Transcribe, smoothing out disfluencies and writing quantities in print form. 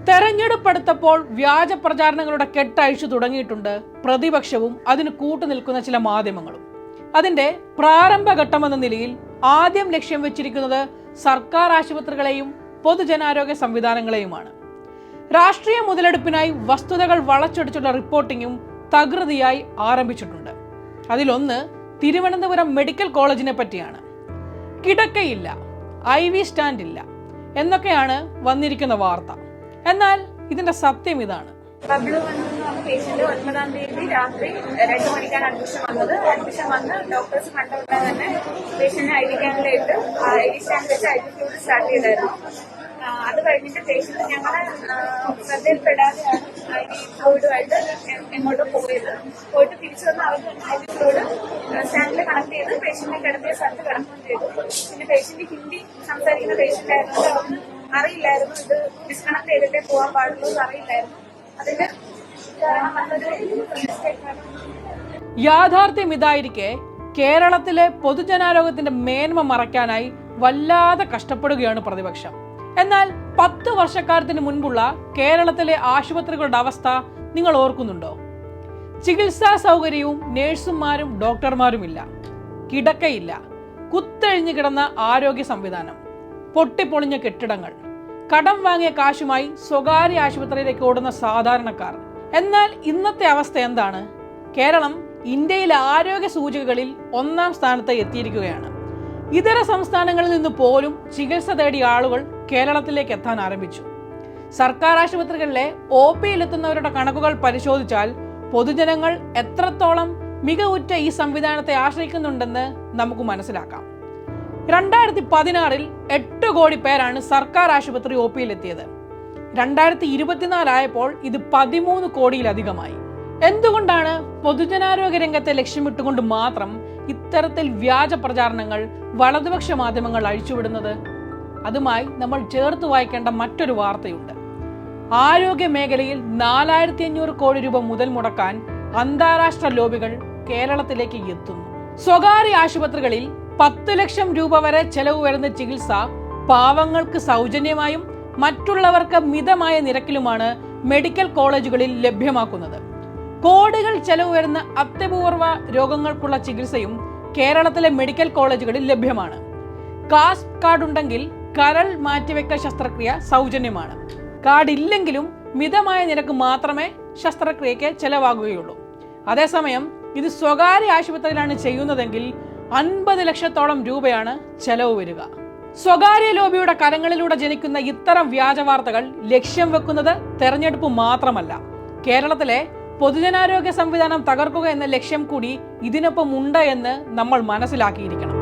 തെരഞ്ഞെടുപ്പെടുത്തപ്പോൾ വ്യാജ പ്രചാരണങ്ങളുടെ കെട്ടഴിച്ചു തുടങ്ങിയിട്ടുണ്ട് പ്രതിപക്ഷവും അതിന് കൂട്ടുനിൽക്കുന്ന ചില മാധ്യമങ്ങളും. അതിന്റെ പ്രാരംഭഘട്ടമെന്ന നിലയിൽ ആദ്യം ലക്ഷ്യം വെച്ചിരിക്കുന്നത് സർക്കാർ ആശുപത്രികളെയും പൊതുജനാരോഗ്യ സംവിധാനങ്ങളെയുമാണ്. രാഷ്ട്രീയ മുതലെടുപ്പിനായി വസ്തുതകൾ വളച്ചൊടിച്ചുള്ള റിപ്പോർട്ടിങ്ങും തകൃതിയായി ആരംഭിച്ചിട്ടുണ്ട്. അതിലൊന്ന് തിരുവനന്തപുരം മെഡിക്കൽ കോളേജിനെ പറ്റിയാണ്. കിടക്കയില്ല, IV സ്റ്റാൻഡ് ഇല്ല എന്നൊക്കെയാണ് വന്നിരിക്കുന്ന വാർത്ത. എന്നാൽ ഇതിന്റെ സത്യം ഇതാണ്. ബബ്ലു പേഷ്യന്റ് 9-ാം തീയതി രാത്രി 2 മണിക്കാണ് അഡ്മിഷൻ വന്നത്. അഡ്മിഷൻ വന്ന് ഡോക്ടേഴ്സ് കണ്ടുകൊണ്ടാൽ തന്നെ പേഷ്യന്റിനെ IV ക്യാനിലേക്ക് IV സ്റ്റാൻഡ് വെച്ച് IV ഫ്ലൂയിഡ് സ്റ്റാർട്ട് ചെയ്തായിരുന്നു. അത് കഴിഞ്ഞിട്ട് പേഷ്യന്റ് ഞങ്ങളെ ശ്രദ്ധയിൽപ്പെടാതെയാണ് IV ഫ്ലൂയിഡുമായിട്ട് എങ്ങോട്ട് പോയിട്ട് തിരിച്ചു വന്ന് അവർ IV ഫ്ലൂയിഡ് സ്റ്റാൻഡിൽ കണക്ട് ചെയ്ത് പേഷ്യന്റിനെ കിടത്തിയ സ്ഥലത്ത് കിടക്കുകയും ചെയ്തു. പിന്നെ പേഷ്യന്റ് ഹിന്ദി സംസാരിക്കുന്ന പേഷ്യന്റ് ആയതുകൊണ്ട് അവർക്ക് അറിയില്ലായിരുന്നു ഇത് ഡിസ്കണക്ട് ചെയ്തിട്ടേ പോകാൻ പാടുള്ളൂ എന്ന് അറിയില്ലായിരുന്നു. അതിന്റെ യാഥാർത്ഥ്യം ഇതായിരിക്കെ കേരളത്തിലെ പൊതുജനാരോഗ്യത്തിന്റെ മേന്മ മറയ്ക്കാനായി വല്ലാതെ കഷ്ടപ്പെടുകയാണ് പ്രതിപക്ഷം. എന്നാൽ 10 വർഷക്കാലത്തിന് മുൻപുള്ള കേരളത്തിലെ ആശുപത്രികളുടെ അവസ്ഥ നിങ്ങൾ ഓർക്കുന്നുണ്ടോ? ചികിത്സാ സൗകര്യവും നഴ്സുമാരും ഡോക്ടർമാരുമില്ല, കിടക്കയില്ല, കുത്തഴിഞ്ഞു കിടന്ന ആരോഗ്യ സംവിധാനം, പൊട്ടിപ്പൊളിഞ്ഞ കെട്ടിടങ്ങൾ, കടം വാങ്ങിയ കാശുമായി സ്വകാര്യ ആശുപത്രിയിലേക്ക് ഓടുന്ന സാധാരണക്കാർ. എന്നാൽ ഇന്നത്തെ അവസ്ഥ എന്താണ്? കേരളം ഇന്ത്യയിലെ ആരോഗ്യ സൂചികകളിൽ 1-ാം സ്ഥാനത്ത് എത്തിയിരിക്കുകയാണ്. ഇതര സംസ്ഥാനങ്ങളിൽ നിന്ന് പോലും ചികിത്സ തേടിയ ആളുകൾ കേരളത്തിലേക്ക് എത്താൻ ആരംഭിച്ചു. സർക്കാർ ആശുപത്രികളിലെ OPയിലെത്തുന്നവരുടെ കണക്കുകൾ പരിശോധിച്ചാൽ പൊതുജനങ്ങൾ എത്രത്തോളം മികവുറ്റ ഈ സംവിധാനത്തെ ആശ്രയിക്കുന്നുണ്ടെന്ന് നമുക്ക് മനസ്സിലാക്കാം. 2016-ൽ 8 കോടി പേരാണ് സർക്കാർ ആശുപത്രി OPയിലെത്തിയത്. 2024 ആയപ്പോൾ ഇത് 13 കോടിയിലധികമായി. എന്തുകൊണ്ടാണ് പൊതുജനാരോഗ്യ രംഗത്തെ ലക്ഷ്യമിട്ടുകൊണ്ട് മാത്രം ഇത്തരത്തിൽ വ്യാജ പ്രചാരണങ്ങൾ വലതുപക്ഷ മാധ്യമങ്ങൾ അഴിച്ചുവിടുന്നത്? അതുമായി നമ്മൾ ചേർത്ത് വായിക്കേണ്ട മറ്റൊരു വാർത്തയുണ്ട്. ആരോഗ്യ മേഖലയിൽ 4500 കോടി രൂപ മുതൽ മുടക്കാൻ അന്താരാഷ്ട്ര ലോബികൾ കേരളത്തിലേക്ക് എത്തുന്നു. സ്വകാര്യ ആശുപത്രികളിൽ 10 ലക്ഷം രൂപ വരെ ചെലവ് വരുന്ന ചികിത്സ പാവങ്ങൾക്ക് സൗജന്യമായും മറ്റുള്ളവർക്ക് മിതമായ നിരക്കിലുമാണ് മെഡിക്കൽ കോളേജുകളിൽ ലഭ്യമാക്കുന്നത്. കോടികൾ ചെലവ് വരുന്ന അത്യപൂർവ രോഗങ്ങൾക്കുള്ള ചികിത്സയും കേരളത്തിലെ മെഡിക്കൽ കോളേജുകളിൽ ലഭ്യമാണ്. കാസ്റ്റ് കാർഡ് ഉണ്ടെങ്കിൽ കരൾ മാറ്റിവെക്കൽ ശസ്ത്രക്രിയ സൗജന്യമാണ്. കാർഡ് ഇല്ലെങ്കിലും മിതമായ നിരക്ക് മാത്രമേ ശസ്ത്രക്രിയയ്ക്ക് ചെലവാകുകയുള്ളൂ. അതേസമയം ഇത് സ്വകാര്യ ആശുപത്രിയിലാണ് ചെയ്യുന്നതെങ്കിൽ 50 ലക്ഷത്തോളം രൂപയാണ് ചെലവ് വരിക. സ്വകാര്യ ലോബിയുടെ കരങ്ങളിലൂടെ ജനിക്കുന്ന ഇത്തരം വ്യാജ വാർത്തകൾ ലക്ഷ്യം വെക്കുന്നത് തെരഞ്ഞെടുപ്പ് മാത്രമല്ല, കേരളത്തിലെ പൊതുജനാരോഗ്യ സംവിധാനം തകർക്കുക എന്ന ലക്ഷ്യം കൂടി ഇതിനൊപ്പം ഉണ്ട് എന്ന് നമ്മൾ മനസ്സിലാക്കിയിരിക്കണം.